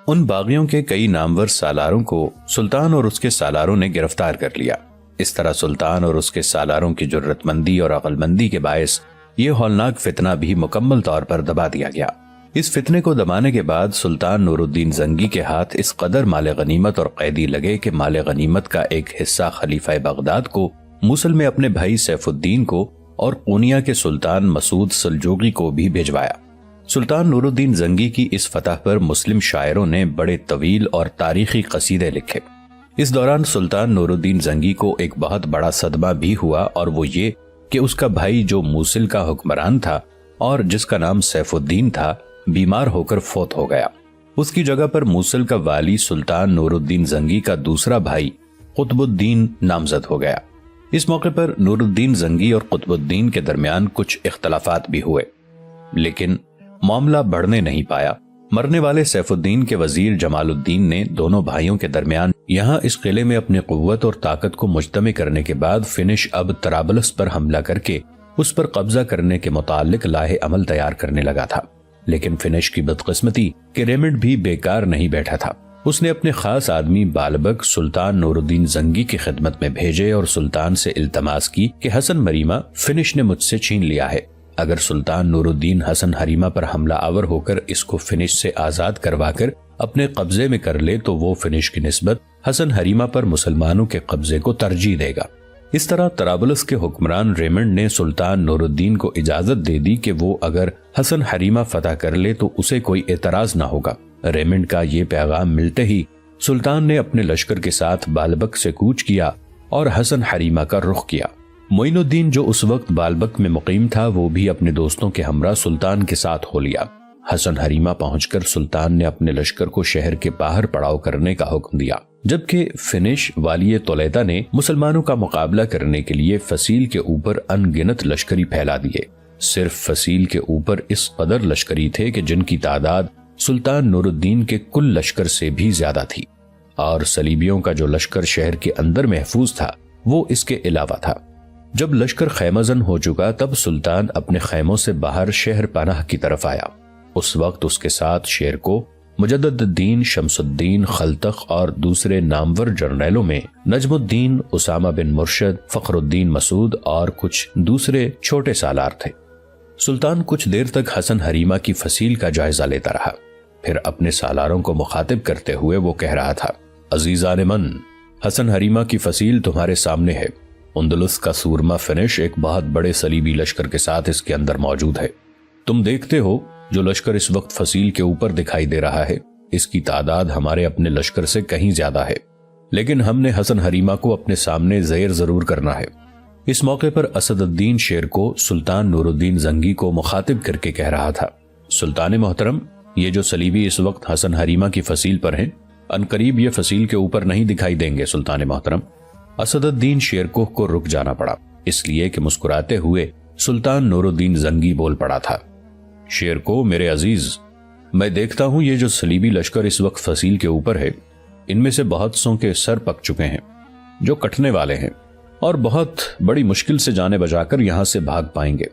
ان باغیوں کے کئی نامور سالاروں کو سلطان اور اس کے سالاروں نے گرفتار کر لیا۔ اس طرح سلطان اور اس کے سالاروں کی جرت مندی اور عقل مندی کے باعث یہ ہولناک فتنہ بھی مکمل طور پر دبا دیا گیا۔ اس فتنے کو دبانے کے بعد سلطان نور الدین زنگی کے ہاتھ اس قدر مال غنیمت اور قیدی لگے کہ مال غنیمت کا ایک حصہ خلیفہ بغداد کو، موصل میں اپنے بھائی سیف الدین کو اور قونیہ کے سلطان مسعود سلجوقی کو بھی بھیجوایا۔ سلطان نور الدین زنگی کی اس فتح پر مسلم شاعروں نے بڑے طویل اور تاریخی قصیدے لکھے۔ اس دوران سلطان نور الدین زنگی کو ایک بہت بڑا صدمہ بھی ہوا، اور وہ یہ کہ اس کا بھائی جو موصل کا حکمران تھا اور جس کا نام سیف الدین تھا، بیمار ہو کر فوت ہو گیا۔ اس کی جگہ پر موصل کا والی سلطان نور الدین زنگی کا دوسرا بھائی قطب الدین نامزد ہو گیا۔ اس موقع پر نور الدین زنگی اور قطب الدین کے درمیان کچھ اختلافات بھی ہوئے، لیکن معاملہ بڑھنے نہیں پایا۔ مرنے والے سیف الدین کے وزیر جمال الدین نے دونوں بھائیوں کے درمیان یہاں اس قلعے میں اپنی قوت اور طاقت کو مجتمع کرنے کے بعد فنش اب طرابلس پر حملہ کر کے اس پر قبضہ کرنے کے متعلق لاہ عمل تیار کرنے لگا تھا۔ لیکن فنش کی بدقسمتی کہ ریمنڈ بھی بیکار نہیں بیٹھا تھا۔ اس نے اپنے خاص آدمی بالبک سلطان نور الدین زنگی کی خدمت میں بھیجے اور سلطان سے التماس کی کہ حسن مریمہ فنش نے مجھ سے چھین لیا ہے۔ اگر سلطان نور الدین حسن حریمہ پر حملہ آور ہو کر اس کو فنش سے آزاد کروا کر اپنے قبضے میں کر لے تو وہ فنش کی نسبت حسن حریمہ پر مسلمانوں کے قبضے کو ترجیح دے گا۔ اس طرح طرابلس کے حکمران ریمنڈ نے سلطان نور الدین کو اجازت دے دی کہ وہ اگر حسن حریمہ فتح کر لے تو اسے کوئی اعتراض نہ ہوگا۔ ریمنڈ کا یہ پیغام ملتے ہی سلطان نے اپنے لشکر کے ساتھ بالبک سے کوچ کیا اور حسن حریمہ کا رخ کیا۔ معین الدین جو اس وقت بالبک میں مقیم تھا، وہ بھی اپنے دوستوں کے ہمراہ سلطان کے ساتھ ہو لیا۔ حسن حریمہ پہنچ کر سلطان نے اپنے لشکر کو شہر کے باہر پڑاؤ کرنے کا حکم دیا، جبکہ فنش والی تولیتا نے مسلمانوں کا مقابلہ کرنے کے لیے فصیل کے اوپر ان گنت لشکری پھیلا دیے۔ صرف فصیل کے اوپر اس قدر لشکری تھے کہ جن کی تعداد سلطان نور الدین کے کل لشکر سے بھی زیادہ تھی، اور صلیبیوں کا جو لشکر شہر کے اندر محفوظ تھا وہ اس کے علاوہ تھا۔ جب لشکر خیمہ زن ہو چکا تب سلطان اپنے خیموں سے باہر شہر پناہ کی طرف آیا۔ اس وقت اس کے ساتھ شیر کو مجدد الدین، شمس الدین، خلتخ اور دوسرے نامور جرنیلوں میں نجم الدین، اسامہ بن مرشد، فخر الدین مسعود اور کچھ دوسرے چھوٹے سالار تھے۔ سلطان کچھ دیر تک حسن حریمہ کی فصیل کا جائزہ لیتا رہا، پھر اپنے سالاروں کو مخاطب کرتے ہوئے وہ کہہ رہا تھا: عزیزان من، حسن حریمہ کی فصیل تمہارے سامنے ہے۔ اندلس کا سورما فنش ایک بہت بڑے صلیبی لشکر کے ساتھ اس کے اندر موجود ہے۔ تم دیکھتے ہو جو لشکر اس وقت فصیل کے اوپر دکھائی دے رہا ہے، اس کی تعداد ہمارے اپنے لشکر سے کہیں زیادہ ہے، لیکن ہم نے حسن حریمہ کو اپنے سامنے زیر ضرور کرنا ہے۔ اس موقع پر اسد الدین شیر کو سلطان نور الدین زنگی کو مخاطب کر کے کہہ رہا تھا: سلطان محترم، یہ جو صلیبی اس وقت حسن حریمہ کی فصیل پر ہیں، عنقریب یہ فصیل کے اوپر نہیں دکھائی دیں گے سلطان محترم۔ اسد الدین شیرکوہ کو رک جانا پڑا، اس لیے کہ مسکراتے ہوئے سلطان نور الدین زنگی بول پڑا تھا: شیرکوہ میرے عزیز، میں دیکھتا ہوں یہ جو صلیبی لشکر اس وقت فصیل کے اوپر ہے، ان میں سے بہت سوں کے سر پک چکے ہیں جو کٹنے والے ہیں، اور بہت بڑی مشکل سے جانے بجا کر یہاں سے بھاگ پائیں گے۔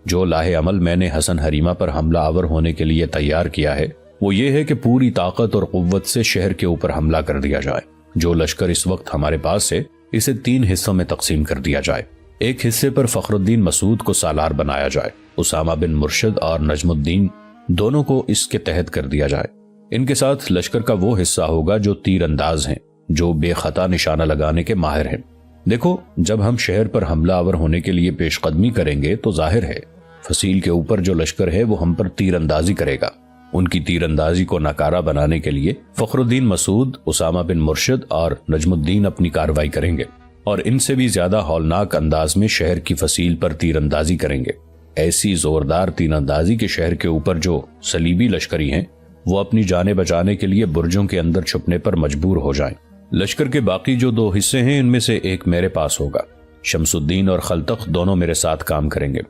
جو لاہ عمل میں نے حسن حریمہ پر حملہ آور ہونے کے لیے تیار کیا ہے وہ یہ ہے کہ پوری طاقت اور قوت سے شہر کے اوپر حملہ کر دیا جائے۔ جو لشکر اس وقت ہمارے پاس ہے اسے 3 حصوں میں تقسیم کر دیا جائے۔ ایک حصے پر فخر الدین مسعود کو سالار بنایا جائے، اسامہ بن مرشد اور نجم الدین دونوں کو اس کے تحت کر دیا جائے۔ ان کے ساتھ لشکر کا وہ حصہ ہوگا جو تیر انداز ہیں، جو بے خطا نشانہ لگانے کے ماہر ہیں۔ دیکھو، جب ہم شہر پر حملہ آور ہونے کے لیے پیش قدمی کریں گے تو ظاہر ہے فصیل کے اوپر جو لشکر ہے وہ ہم پر تیر اندازی کرے گا۔ ان کی تیر اندازی کو ناکارہ بنانے کے لیے فخر الدین مسعود، اسامہ بن مرشد اور نجم الدین اپنی کارروائی کریں گے، اور ان سے بھی زیادہ ہولناک انداز میں شہر کی فصیل پر تیر اندازی کریں گے۔ ایسی زوردار تیر اندازی کے شہر کے اوپر جو صلیبی لشکری ہیں وہ اپنی جانیں بچانے کے لیے برجوں کے اندر چھپنے پر مجبور ہو جائیں۔ لشکر کے باقی جو 2 حصے ہیں ان میں سے ایک میرے پاس ہوگا۔ شمس الدین اور خلتخ دونوں میرے ساتھ کام کریں گے،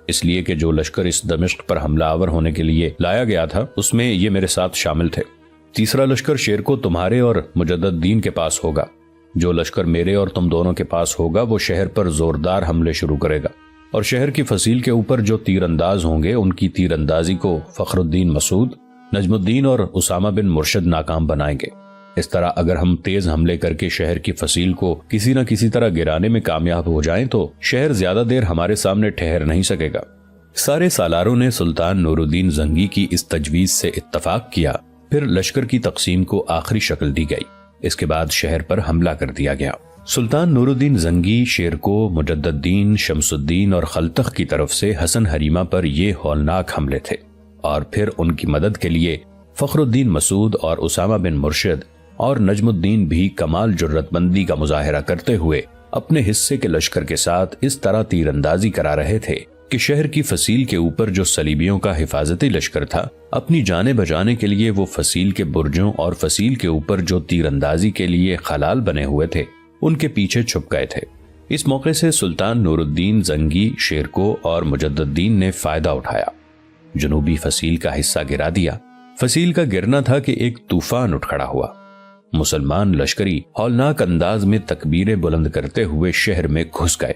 اس لیے کہ جو لشکر اس دمشق پر حملہ آور ہونے کے لیے لایا گیا تھا اس میں یہ میرے ساتھ شامل تھے۔ تیسرا لشکر شیرکوہ تمہارے اور مجدد الدین کے پاس ہوگا۔ جو لشکر میرے اور تم دونوں کے پاس ہوگا وہ شہر پر زوردار حملے شروع کرے گا، اور شہر کی فصیل کے اوپر جو تیر انداز ہوں گے ان کی تیر اندازی کو فخر الدین مسعود، نجم الدین اور اسامہ بن مرشد ناکام بنائیں گے۔ اس طرح اگر ہم تیز حملے کر کے شہر کی فصیل کو کسی نہ کسی طرح گرانے میں کامیاب ہو جائیں تو شہر زیادہ دیر ہمارے سامنے ٹھہر نہیں سکے گا۔ سارے سالاروں نے سلطان نور الدین زنگی کی اس تجویز سے اتفاق کیا۔ پھر لشکر کی تقسیم کو آخری شکل دی گئی۔ اس کے بعد شہر پر حملہ کر دیا گیا۔ سلطان نور الدین زنگی، شیرکو، مجدد الدین، شمس الدین اور خلتخ کی طرف سے حسن حریمہ پر یہ ہولناک حملے تھے، اور پھر ان کی مدد کے لیے فخر الدین مسعود اور اسامہ بن مرشد اور نجم الدین بھی کمال جرت مندی کا مظاہرہ کرتے ہوئے اپنے حصے کے لشکر کے ساتھ اس طرح تیر اندازی کرا رہے تھے کہ شہر کی فصیل کے اوپر جو صلیبیوں کا حفاظتی لشکر تھا، اپنی جانیں بچانے کے لیے وہ فصیل کے برجوں اور فصیل کے اوپر جو تیر اندازی کے لیے خلال بنے ہوئے تھے ان کے پیچھے چھپ گئے تھے۔ اس موقع سے سلطان نور الدین زنگی، شیرکو اور مجدد الدین نے فائدہ اٹھایا۔ جنوبی فصیل کا حصہ گرا دیا۔ فصیل کا گرنا تھا کہ ایک طوفان اٹھ کھڑا ہوا۔ مسلمان لشکری ہولناک انداز میں تکبیریں بلند کرتے ہوئے شہر میں گھس گئے۔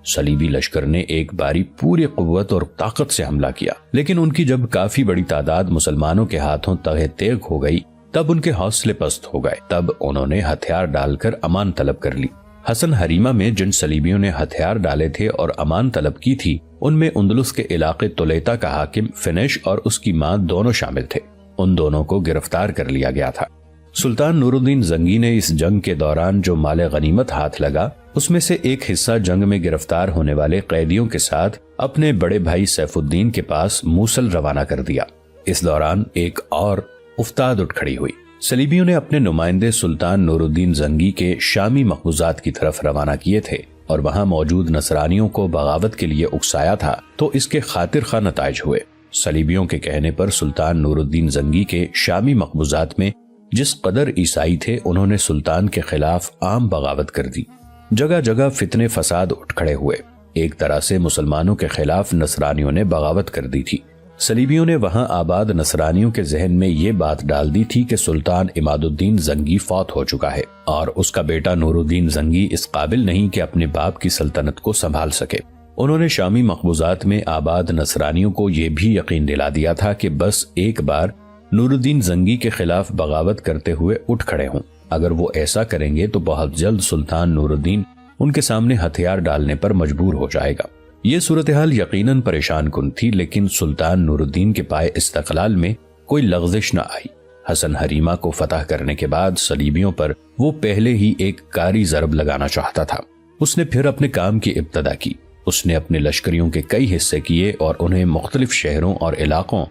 صلیبی لشکر نے ایک باری پوری قوت اور طاقت سے حملہ کیا، لیکن ان کی جب کافی بڑی تعداد مسلمانوں کے ہاتھوں تگہ تیغ ہو گئی تب ان کے حوصلے پست ہو گئے۔ تب انہوں نے ہتھیار ڈال کر امان طلب کر لی۔ حسن حریمہ میں جن صلیبیوں نے ہتھیار ڈالے تھے اور امان طلب کی تھی، ان میں اندلس کے علاقے تولیتا کا حاکم فنش اور اس کی ماں دونوں شامل تھے۔ ان دونوں کو گرفتار کر لیا گیا تھا۔ سلطان نور الدین زنگی نے اس جنگ کے دوران جو مال غنیمت ہاتھ لگا، اس میں سے ایک حصہ جنگ میں گرفتار ہونے والے قیدیوں کے ساتھ اپنے بڑے بھائی سیف الدین کے پاس موصل روانہ کر دیا۔ اس دوران ایک اور افتاد اٹھ کھڑی ہوئی۔ صلیبیوں نے اپنے نمائندے سلطان نور الدین زنگی کے شامی مقبوضات کی طرف روانہ کیے تھے اور وہاں موجود نصرانیوں کو بغاوت کے لیے اکسایا تھا، تو اس کے خاطر خواہ نتائج ہوئے۔ صلیبیوں کے کہنے پر سلطان نور الدین زنگی کے شامی مقبوضات میں جس قدر عیسائی تھے، انہوں نے سلطان کے خلاف عام بغاوت کر دی۔ جگہ جگہ فتنے فساد اٹھ کھڑے ہوئے۔ ایک طرح سے مسلمانوں کے خلاف نصرانیوں نے بغاوت کر دی تھی۔ صلیبیوں نے وہاں آباد نصرانیوں کے ذہن میں یہ بات ڈال دی تھی کہ سلطان عماد الدین زنگی فوت ہو چکا ہے اور اس کا بیٹا نور الدین زنگی اس قابل نہیں کہ اپنے باپ کی سلطنت کو سنبھال سکے۔ انہوں نے شامی مقبوضات میں آباد نصرانیوں کو یہ بھی یقین دلا دیا تھا کہ بس ایک بار نور الدین زنگی کے خلاف بغاوت کرتے ہوئے اٹھ کھڑے ہوں۔ اگر وہ ایسا کریں گے تو بہت جلد سلطان نور الدین ان کے سامنے ہتھیار ڈالنے پر مجبور ہو جائے گا۔ یہ صورتحال یقیناً پریشان کن تھی، لیکن سلطان نور الدین کے پائے استقلال میں کوئی لغزش نہ آئی۔ حسن حریمہ کو فتح کرنے کے بعد صلیبیوں پر وہ پہلے ہی ایک کاری ضرب لگانا چاہتا تھا۔ اس نے پھر اپنے کام کی ابتدا کی۔ اس نے اپنے لشکریوں کے کئی حصے کیے اور انہیں مختلف شہروں اور علاقوں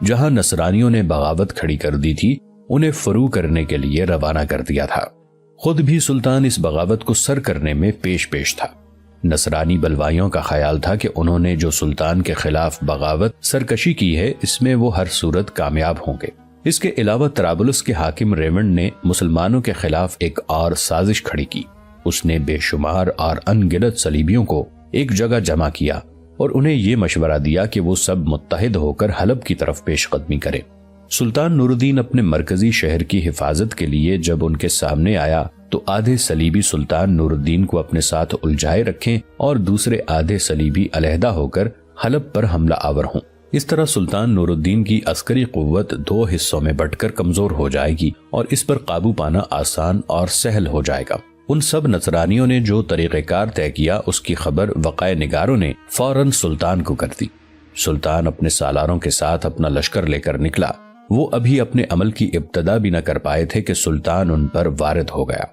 جہاں نصرانیوں نے بغاوت کھڑی کر دی تھی انہیں فرو کرنے کے لیے روانہ کر دیا تھا۔ خود بھی سلطان اس بغاوت کو سر کرنے میں پیش تھا۔ نصرانی بلوائیوں کا خیال تھا کہ انہوں نے جو سلطان کے خلاف بغاوت سرکشی کی ہے، اس میں وہ ہر صورت کامیاب ہوں گے۔ اس کے علاوہ طرابلس کے حاکم ریمنڈ نے مسلمانوں کے خلاف ایک اور سازش کھڑی کی۔ اس نے بے شمار اور ان گنت صلیبیوں کو ایک جگہ جمع کیا اور انہیں یہ مشورہ دیا کہ وہ سب متحد ہو کر حلب کی طرف پیش قدمی کریں۔ سلطان نور الدین اپنے مرکزی شہر کی حفاظت کے لیے جب ان کے سامنے آیا تو آدھے صلیبی سلطان نور الدین کو اپنے ساتھ الجھائے رکھیں اور دوسرے آدھے صلیبی علیحدہ ہو کر حلب پر حملہ آور ہوں۔ اس طرح سلطان نور الدین کی عسکری قوت دو حصوں میں بٹ کر کمزور ہو جائے گی اور اس پر قابو پانا آسان اور سہل ہو جائے گا۔ ان سب نصرانیوں نے جو طریقہ کار طے کیا، اس کی خبر وقائع نگاروں نے فوراً سلطان کو کر دی۔ سلطان اپنے سالاروں کے ساتھ اپنا لشکر لے کر نکلا۔ وہ ابھی اپنے عمل کی ابتدا بھی نہ کر پائے تھے کہ سلطان ان پر وارد ہو گیا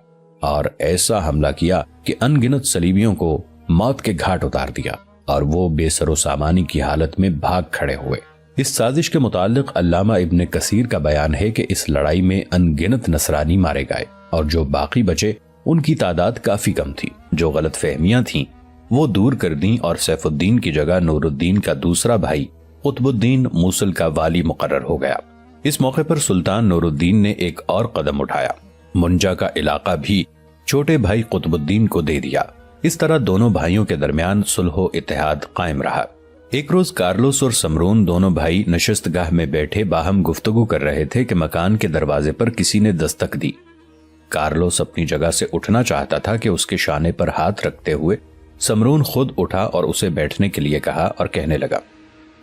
اور ایسا حملہ کیا کہ ان گنت صلیبیوں کو موت کے گھاٹ اتار دیا اور وہ بے سر و سامانی کی حالت میں بھاگ کھڑے ہوئے۔ اس سازش کے متعلق علامہ ابن کثیر کا بیان ہے کہ اس لڑائی میں ان گنت نصرانی مارے گئے اور جو باقی بچے ان کی تعداد کافی کم تھی۔ جو غلط فہمیاں تھیں وہ دور کر دیں اور سیف الدین کی جگہ نور الدین کا دوسرا بھائی قطب الدین موصل کا والی مقرر ہو گیا۔ اس موقع پر سلطان نور الدین نے ایک اور قدم اٹھایا، منجا کا علاقہ بھی چھوٹے بھائی قطب الدین کو دے دیا۔ اس طرح دونوں بھائیوں کے درمیان صلح و اتحاد قائم رہا۔ ایک روز کارلوس اور سمرون دونوں بھائی نشست گاہ میں بیٹھے باہم گفتگو کر رہے تھے کہ مکان کے دروازے پر کسی نے دستک دی۔ کارلوس اپنی جگہ سے اٹھنا چاہتا تھا کہ اس کے شانے پر ہاتھ رکھتے ہوئے سمرون خود اٹھا اور اسے بیٹھنے کے لیے کہا اور کہنے لگا،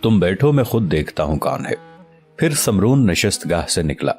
تم بیٹھو، میں خود دیکھتا ہوں کون ہے۔ پھر سمرون نشست گاہ سے نکلا۔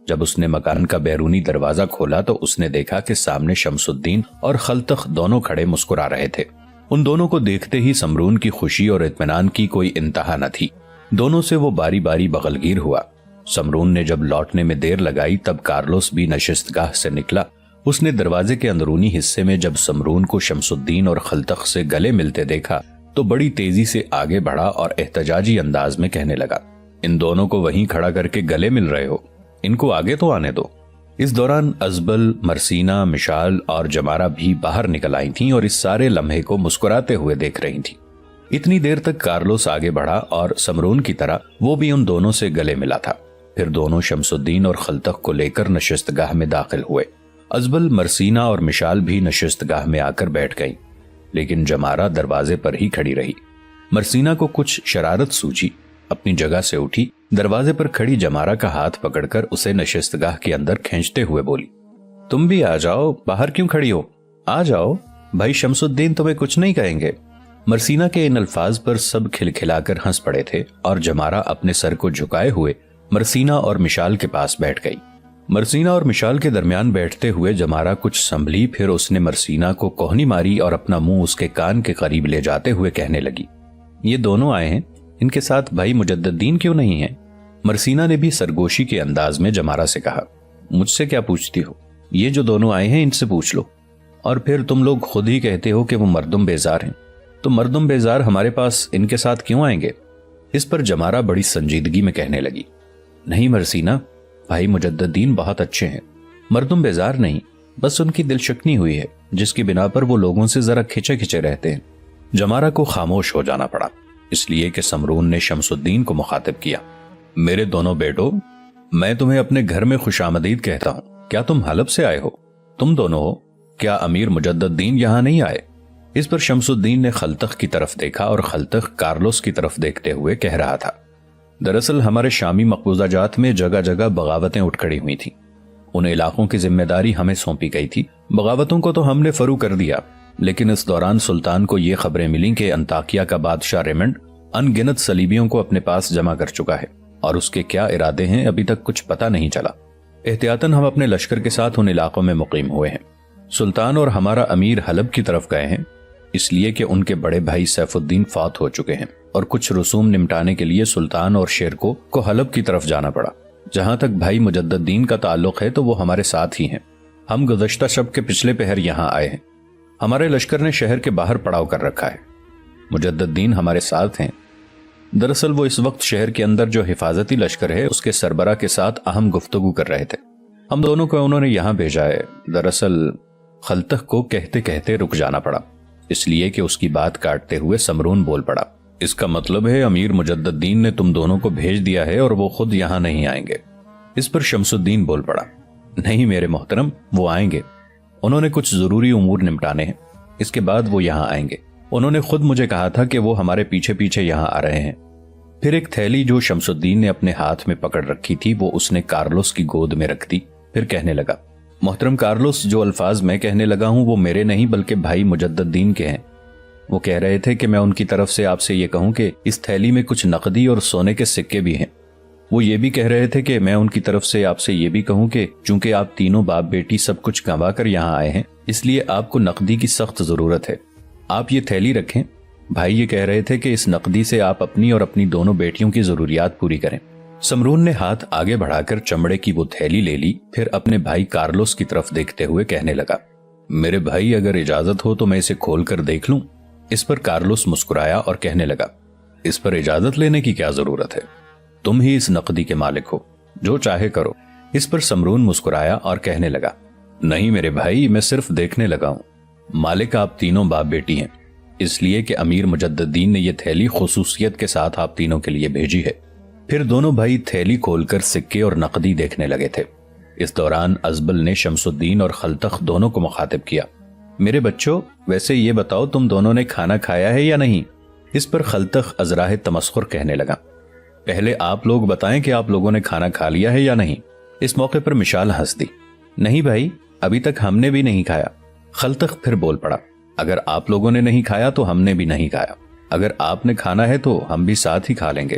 جب اس نے مکان کا بیرونی دروازہ کھولا تو اس نے دیکھا کہ سامنے شمس الدین اور خلتخ دونوں کھڑے مسکرا رہے تھے۔ ان دونوں کو دیکھتے ہی سمرون کی خوشی اور اطمینان کی کوئی انتہا نہ تھی۔ دونوں سے وہ باری باری بغلگیر ہوا۔ سمرون نے جب لوٹنے میں دیر لگائی تب کارلوس بھی نشست گاہ سے نکلا۔ اس نے دروازے کے اندرونی حصے میں جب سمرون کو شمس الدین اور خلتخ سے گلے ملتے دیکھا تو بڑی تیزی سے آگے بڑھا اور احتجاجی انداز میں کہنے لگا، ان دونوں کو وہیں کھڑا کر کے گلے مل رہے ہو، ان کو آگے تو آنے دو۔ اس دوران ازبل، مرسینہ، مشال اور جمارہ بھی باہر نکل آئی تھیں اور اس سارے لمحے کو مسکراتے ہوئے دیکھ رہی تھیں۔ اتنی دیر تک کارلوس آگے بڑھا اور سمرون کی طرح وہ بھی ان دونوں سے گلے ملا تھا۔ پھر دونوں شمس الدین اور خلتخ کو لے کر نشست گاہ میں داخل ہوئے۔ ازبل، مرسینہ اور مشال بھی نشست گاہ میں آ کر بیٹھ گئیں، لیکن جمارہ دروازے پر ہی کھڑی رہی۔ مرسینہ کو کچھ شرارت سوچی، اپنی جگہ سے اٹھی، دروازے پر کھڑی جمارہ کا ہاتھ پکڑ کر اسے نشست گاہ کے اندر کھینچتے ہوئے بولی، تم بھی آ جاؤ، باہر کیوں کھڑی ہو؟ آ جاؤ، بھائی شمس الدین تمہیں کچھ نہیں کہیں گے۔ مرسینہ کے ان الفاظ پر سب کھلکھلا کر ہنس پڑے تھے اور جمارہ اپنے سر کو جھکائے ہوئے مرسینہ اور مشال کے پاس بیٹھ گئی۔ مرسینہ اور مشال کے درمیان بیٹھتے ہوئے جمارہ کچھ سنبھلی، پھر اس نے مرسینہ کو کوہنی ماری اور اپنا منہ اس کے کان کے قریب لے جاتے ہوئے کہنے لگی، یہ دونوں آئے ہیں، ان کے ساتھ بھائی مجدد الدین کیوں نہیں ہیں؟ مرسینہ نے بھی سرگوشی کے انداز میں جمارہ سے کہا، مجھ سے کیا پوچھتی ہو؟ یہ جو دونوں آئے ہیں ان سے پوچھ لو، اور پھر تم لوگ خود ہی کہتے ہو کہ وہ مردم بیزار ہیں، تو مردم بیزار ہمارے پاس ان کے ساتھ کیوں آئیں گے؟ اس پر جمارہ بڑی سنجیدگی میں کہنے لگی، نہیں مرسینہ، بھائی مجدد الدین بہت اچھے ہیں، مردم بیزار نہیں، بس ان کی دل شکنی ہوئی ہے جس کی بنا پر وہ لوگوں سے ذرا کھچے کھچے رہتے ہیں۔ جمارہ کو خاموش ہو جانا پڑا، اس لیے کہ سمرون نے شمس الدین کو مخاطب کیا، میرے دونوں بیٹوں، میں تمہیں اپنے گھر میں خوش آمدید کہتا ہوں، کیا تم حلب سے آئے ہو؟ تم دونوں ہو، کیا امیر مجدد الدین یہاں نہیں آئے؟ اس پر شمس الدین نے خلتخ کی طرف دیکھا اور خلتخ کارلوس کی طرف دیکھتے ہوئے کہہ رہا تھا، دراصل ہمارے شامی مقبوضہ جات میں جگہ جگہ بغاوتیں اٹھ کھڑی ہوئی تھیں، ان علاقوں کی ذمہ داری ہمیں سونپی گئی تھی، بغاوتوں کو تو ہم نے فرو کر دیا، لیکن اس دوران سلطان کو یہ خبریں ملیں کہ انطاکیہ کا بادشاہ ریمنڈ ان گنت صلیبیوں کو اپنے پاس جمع کر چکا ہے، اور اس کے کیا ارادے ہیں ابھی تک کچھ پتہ نہیں چلا۔ احتیاطاً ہم اپنے لشکر کے ساتھ ان علاقوں میں مقیم ہوئے ہیں۔ سلطان اور ہمارا امیر حلب کی طرف گئے ہیں، اس لیے کہ ان کے بڑے بھائی سیف الدین فوت ہو چکے ہیں، اور کچھ رسوم نمٹانے کے لیے سلطان اور شیرکو کو حلب کی طرف جانا پڑا۔ جہاں تک بھائی مجدد الدین کا تعلق ہے تو وہ ہمارے ساتھ ہی ہیں، ہم گزشتہ شب کے پچھلے پہر یہاں آئے ہیں، ہمارے لشکر نے شہر کے باہر پڑاؤ کر رکھا ہے، مجدد الدین ہمارے ساتھ ہیں۔ دراصل وہ اس وقت شہر کے اندر جو حفاظتی لشکر ہے اس کے سربراہ کے ساتھ اہم گفتگو کر رہے تھے، ہم دونوں کو انہوں نے یہاں بھیجا ہے۔ دراصل خلتخ کو کہتے کہتے رک جانا پڑا، اس لیے کہ اس کی بات کاٹتے ہوئے سمرون بول پڑا، اس کا مطلب ہے امیر مجدد الدین نے تم دونوں کو بھیج دیا ہے اور وہ خود یہاں نہیں آئیں گے۔ اس پر شمس الدین بول پڑا، نہیں میرے محترم، وہ آئیں گے، انہوں نے کچھ ضروری امور نمٹانے ہیں، اس کے بعد وہ یہاں آئیں گے، انہوں نے خود مجھے کہا تھا کہ وہ ہمارے پیچھے پیچھے یہاں آ رہے ہیں۔ پھر ایک تھیلی جو شمس الدین نے اپنے ہاتھ میں پکڑ رکھی تھی وہ اس نے کارلوس کی گود میں رکھ دی، پھر کہنے لگا، محترم کارلوس، جو الفاظ میں کہنے لگا ہوں وہ میرے نہیں بلکہ بھائی مجدد الدین کے ہیں۔ وہ کہہ رہے تھے کہ میں ان کی طرف سے آپ سے یہ کہوں کہ اس تھیلی میں کچھ نقدی اور سونے کے سکے بھی ہیں۔ وہ یہ بھی کہہ رہے تھے کہ میں ان کی طرف سے آپ سے یہ بھی کہوں کہ چونکہ آپ تینوں باپ بیٹی سب کچھ گنوا کر یہاں آئے ہیں، اس لیے آپ کو نقدی کی سخت ضرورت ہے، آپ یہ تھیلی رکھیں۔ بھائی یہ کہہ رہے تھے کہ اس نقدی سے آپ اپنی اور اپنی دونوں بیٹیوں کی ضروریات پوری کریں۔ سمرون نے ہاتھ آگے بڑھا کر چمڑے کی وہ تھیلی لے لی، پھر اپنے بھائی کارلوس کی طرف دیکھتے ہوئے کہنے لگا، میرے بھائی اگر اجازت ہو تو میں اسے کھول کر دیکھ لوں؟ اس پر کارلوس مسکرایا اور کہنے لگا، اس پر اجازت لینے کی کیا ضرورت ہے، تم ہی اس نقدی کے مالک ہو، جو چاہے کرو۔ اس پر سمرون مسکرایا اور کہنے لگا، نہیں میرے بھائی، میں صرف دیکھنے لگا ہوں، مالک آپ تینوں باپ بیٹی ہیں، اس لیے کہ امیر مجدد الدین نے یہ تھیلی خصوصیت کے ساتھ آپ تینوں کے لیے بھیجی ہے۔ پھر دونوں بھائی تھیلی کھول کر سکے اور نقدی دیکھنے لگے تھے۔ اس دوران ازبل نے شمس الدین اور خلتخ دونوں کو مخاطب کیا، میرے بچوں، ویسے یہ بتاؤ تم دونوں نے کھانا کھایا ہے یا نہیں؟ اس پر خلتخ ازراہ تمسخر کہنے لگا، پہلے آپ لوگ بتائیں کہ آپ لوگوں نے کھانا کھا لیا ہے یا نہیں۔ اس موقع پر مشال ہنس دی، نہیں بھائی، ابھی تک ہم نے بھی نہیں کھایا۔ خلتخ پھر بول پڑا، اگر آپ لوگوں نے نہیں کھایا تو ہم نے بھی نہیں کھایا، اگر آپ نے کھانا ہے تو ہم بھی ساتھ ہی کھا لیں گے۔